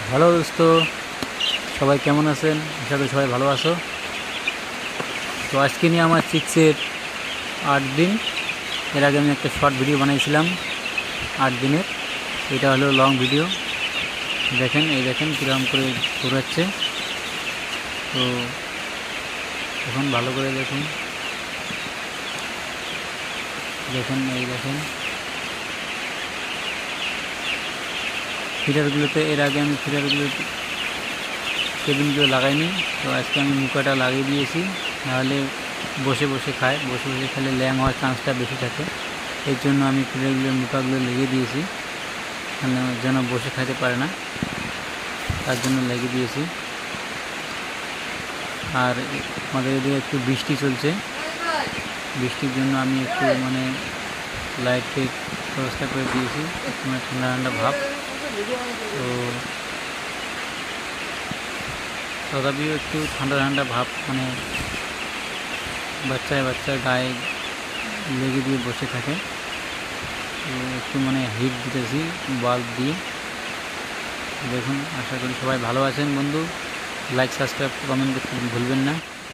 Hello দোস্ত, সবাই কেমন আছেন? আশা করি সবাই ভালো আছো। তো আজকে নিয়ে আমার 6-এর 8 দিন। এর আগে আমি একটা শর্ট ভিডিও বানিয়েছিলাম 8 দিনের। এটা হলো লং ভিডিও। দেখেন কীরকম করে ঘোরাচ্ছে। তো এখন ভালো করে দেখুন। দেখেন ফিডারগুলোতে এর আগে আমি কেবিনগুলো লাগাইনি। তো আজকে আমি মুখাটা লাগিয়ে দিয়েছি, নাহলে বসে বসে খেলে ল্যাং হওয়ার চান্সটা বেশি থাকে। এর জন্য আমি ফিডারগুলোর মুখাগুলো লাগিয়ে দিয়েছি, যেন বসে খাইতে পারে না, তার জন্য লাগিয়ে দিয়েছি। আর আমাদের এদিকে একটু বৃষ্টি চলছে, বৃষ্টির জন্য আমি একটু লাইটের ব্যবস্থা করে দিয়েছি, ঠান্ডা ঠান্ডা ভাব। তো তথাপিও একটু ঠান্ডা ঠান্ডা ভাব, বাচ্চায় গায়ে লেগে দিয়ে বসে থাকে। তো একটু হিট দিতেছি বাল্ব দিয়ে। দেখুন, আশা করি সবাই ভালো আছেন বন্ধু। লাইক, সাবস্ক্রাইব, কমেন্ট করতে ভুলবেন না।